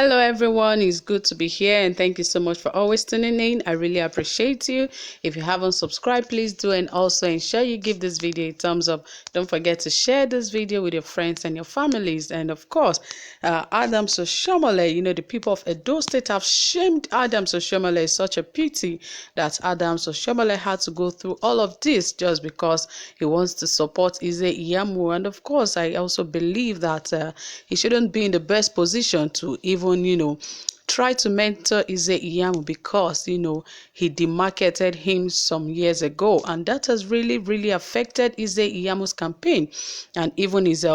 Hello everyone, it's good to be here and thank you so much for always tuning in. I really appreciate you. If you haven't subscribed, please do, and also ensure you give this video a thumbs up. Don't forget to share this video with your friends and your families. And of course, Adams Oshiomhole, the people of Edo State have shamed Adams Oshiomhole. It's such a pity that Adams Oshiomhole had to go through all of this just because he wants to support Iyamu. And of course, I also believe that he shouldn't be in the best position to even, try to mentor Iyamu because, he demarketed him some years ago. And that has really, really affected Iyamu's campaign and even his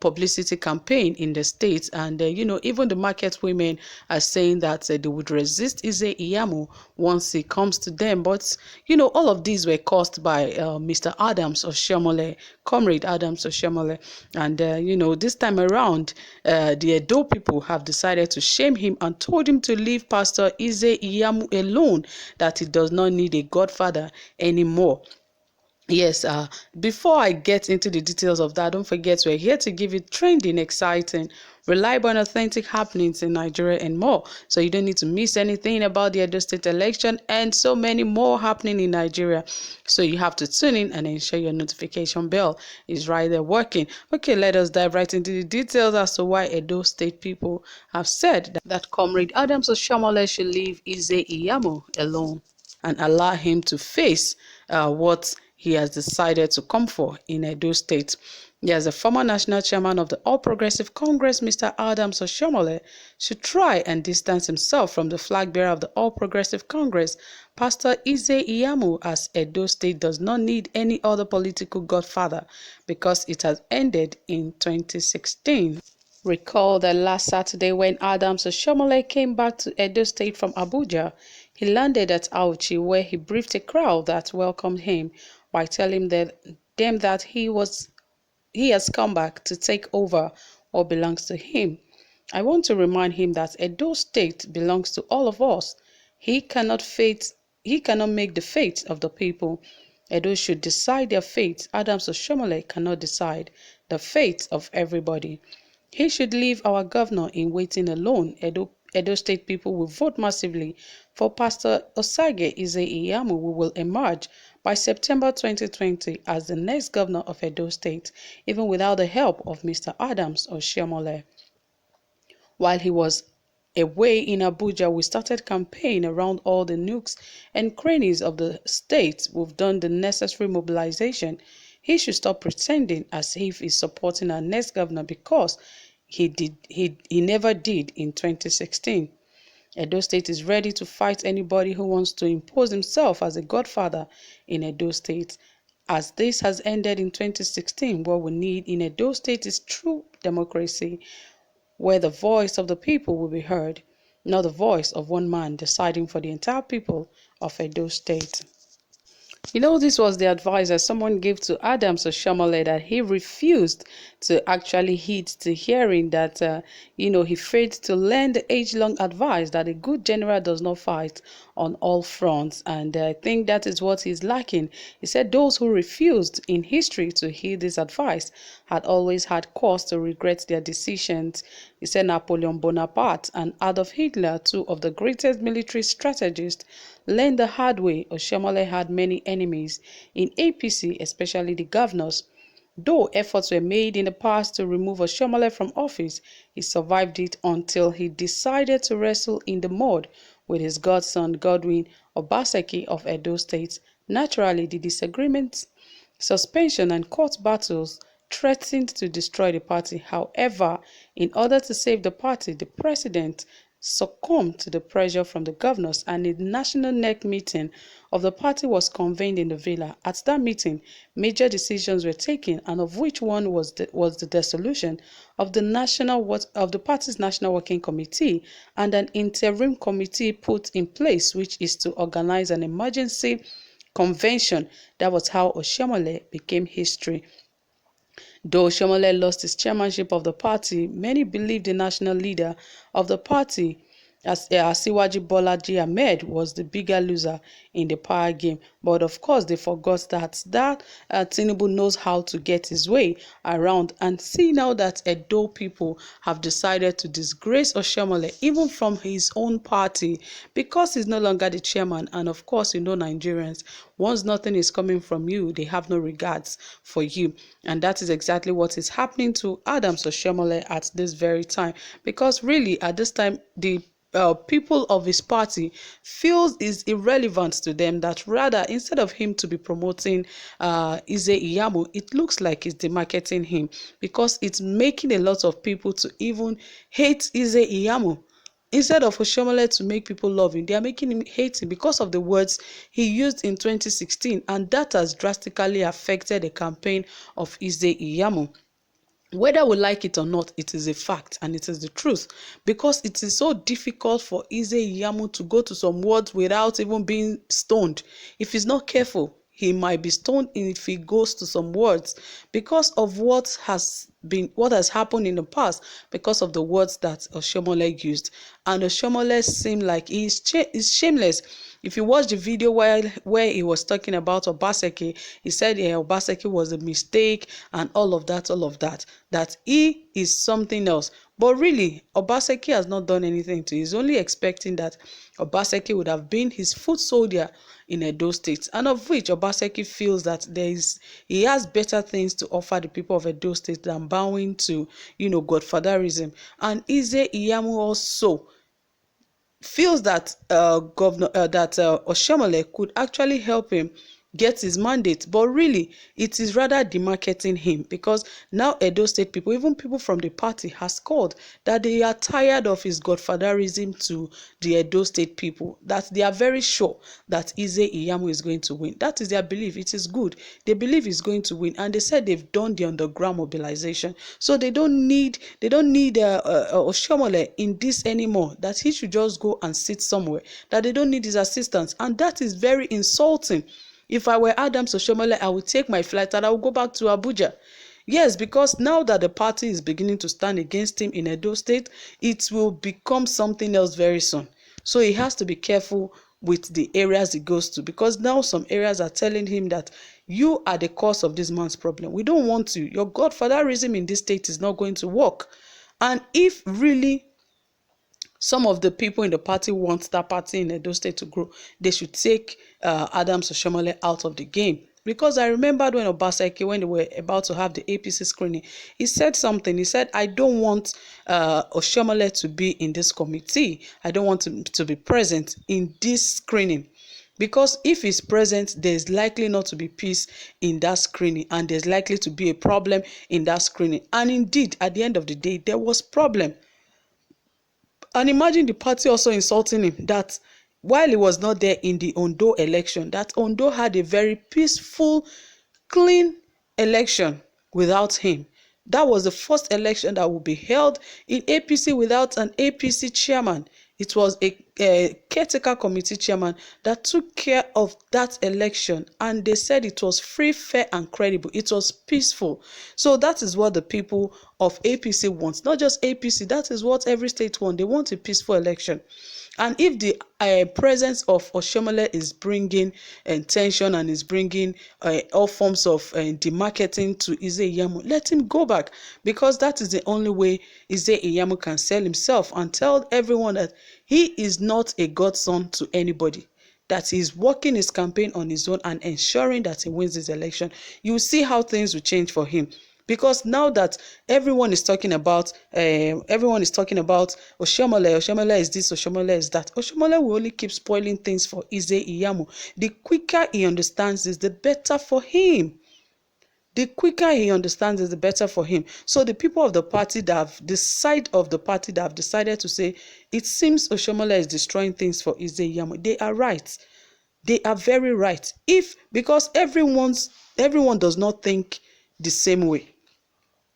publicity campaign in the States. And, even the market women are saying that they would resist Iyamu once he comes to them. But, all of these were caused by Mr. Adams Oshiomhole, Comrade Adams Oshiomhole. And, this time around, the Edo people have decided to shame him and told him to leave Pastor Iyamu alone, that he does not need a godfather anymore. Yes, before I get into the details of that, don't forget we're here to give you trending, exciting, reliable and authentic happenings in Nigeria and more. So you don't need to miss anything about the Edo State election and so many more happening in Nigeria. So you have to tune in and ensure your notification bell is right there working. Okay, let us dive right into the details as to why Edo State people have said that Comrade Adams Oshiomhole should leave Iyamu alone and allow him to face what he has decided to come for in Edo State. Yes, the former national chairman of the All Progressive Congress, Mr. Adams Oshiomhole, should try and distance himself from the flag bearer of the All Progressive Congress, Pastor Iyamu, as Edo State does not need any other political godfather because it has ended in 2016. Recall that last Saturday when Adams Oshiomhole came back to Edo State from Abuja, he landed at Auchi where he briefed a crowd that welcomed him by telling them that he has come back to take over what belongs to him. I want to remind him that Edo State belongs to all of us. He cannot make the fate of the people. Edo should decide their fate. Adams Oshiomhole cannot decide the fate of everybody. He should leave our governor in waiting alone. Edo State people will vote massively for Pastor Osage Iyamu, who will emerge by September 2020 as the next governor of Edo State, even without the help of Mr. Adams Oshiomhole. While he was away in Abuja, we started campaign around all the nooks and crannies of the state. We've done the necessary mobilization. He should stop pretending as if he's supporting our next governor because he never did in 2016. Edo State is ready to fight anybody who wants to impose himself as a godfather in Edo State. As this has ended in 2016, what we need in Edo State is true democracy, where the voice of the people will be heard, not the voice of one man deciding for the entire people of Edo State. This was the advice that someone gave to Adams Oshiomhole, that he refused to actually heed to hearing that, he failed to learn the age-long advice that a good general does not fight on all fronts. And I think that is what he's lacking. He said those who refused in history to heed this advice had always had cause to regret their decisions. He said Napoleon Bonaparte and Adolf Hitler, two of the greatest military strategists, learned the hard way. Oshiomhole had many enemies in APC, especially the governors. Though efforts were made in the past to remove Oshiomhole from office, he survived it until he decided to wrestle in the mud with his godson Godwin Obaseki of Edo State. Naturally, the disagreements, suspension and court battles threatened to destroy the party. However, in order to save the party, the president succumbed to the pressure from the governors, and a national NEC meeting of the party was convened in the villa. At that meeting, major decisions were taken, and of which one was the dissolution of the party's national working committee and an interim committee put in place, which is to organize an emergency convention. That was how Oshiomhole became history. Though Oshiomhole lost his chairmanship of the party, many believe the national leader of the party as Asiwaju Bolaji Ahmed was the bigger loser in the power game. But of course, they forgot that Tinubu knows how to get his way around. And see now that Edo people have decided to disgrace Oshiomhole, even from his own party, because he's no longer the chairman. And of course, Nigerians, once nothing is coming from you, they have no regards for you. And that is exactly what is happening to Adams Oshiomhole at this very time. Because really, at this time, the people of his party feels is irrelevant to them, that rather instead of him to be promoting Iyamu, it looks like it's demarketing him, because it's making a lot of people to even hate Iyamu. Instead of Oshiomhole to make people love him, they are making him hate him because of the words he used in 2016, and that has drastically affected the campaign of Iyamu. Whether we like it or not, it is a fact and it is the truth, because it is so difficult for Iyamu to go to some words without even being stoned. If he's not careful, he might be stoned if he goes to some words, because of what has happened in the past, because of the words that Oshiomhole used. And Oshiomhole seemed like he's shameless. If you watch the video where he was talking about Obaseki, he said Obaseki was a mistake and all of that he is something else. But really, Obaseki has not done anything to. He's only expecting that Obaseki would have been his foot soldier in Edo State, and of which Obaseki feels that he has better things to offer the people of Edo State than bowing to, godfatherism. And Iyamu also feels that Oshiomhole could actually help him get his mandate, but really it is rather demarketing him, because now Edo State people, even people from the party, has called that they are tired of his godfatherism to the Edo State people, that they are very sure that Iyamu is going to win. That is their belief. It is good. They believe he's going to win, and they said they've done the underground mobilization, so they don't need Oshiomhole in this anymore, that he should just go and sit somewhere, that they don't need his assistance. And that is very insulting. If I were Adams Oshiomhole, I would take my flight and I would go back to Abuja. Yes, because now that the party is beginning to stand against him in Edo State, it will become something else very soon. So he has to be careful with the areas he goes to, because now some areas are telling him that you are the cause of this man's problem. We don't want you. Your godfatherism in this state is not going to work. And if really some of the people in the party want that party in Edo State to grow, they should take Adams Oshiomhole out of the game. Because I remembered when Obaseki, when they were about to have the APC screening, he said something. He said, I don't want Oshiomhole to be in this committee. I don't want him to be present in this screening. Because if he's present, there's likely not to be peace in that screening, and there's likely to be a problem in that screening. And indeed, at the end of the day, there was problem. And imagine the party also insulting him, that while he was not there in the Ondo election, that Ondo had a very peaceful, clean election without him. That was the first election that would be held in APC without an APC chairman. It was a caretaker committee chairman that took care of that election, and they said it was free, fair, and credible. It was peaceful. So that is what the people of APC want. Not just APC, that is what every state wants. They want a peaceful election. And if the presence of Oshiomhole is bringing tension and is bringing all forms of demarketing to Iyamu, let him go back, because that is the only way Iyamu can sell himself and tell everyone that he is not a godson to anybody, that he's working his campaign on his own and ensuring that he wins this election. You will see how things will change for him. Because now that everyone is talking about Oshiomhole is this, Oshiomhole is that, Oshiomhole will only keep spoiling things for Iyamu. The quicker he understands this, the better for him. The quicker he understands it, the better for him. So the people of the party the side of the party that have decided to say, it seems Oshiomhole is destroying things for Iyamu, they are right. They are very right. Because everyone does not think the same way.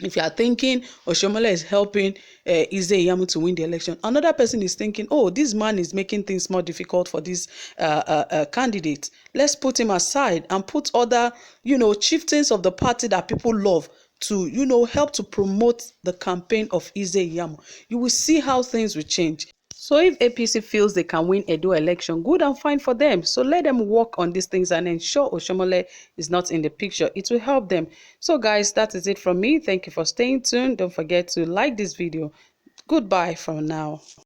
If you are thinking Oshiomhole is helping Iyamu to win the election, another person is thinking, oh, this man is making things more difficult for this candidate. Let's put him aside and put other, chieftains of the party that people love to, help to promote the campaign of Iyamu. You will see how things will change. So if APC feels they can win Edo election, good and fine for them. So let them work on these things and ensure Oshiomhole is not in the picture. It will help them. So guys, that is it from me. Thank you for staying tuned. Don't forget to like this video. Goodbye for now.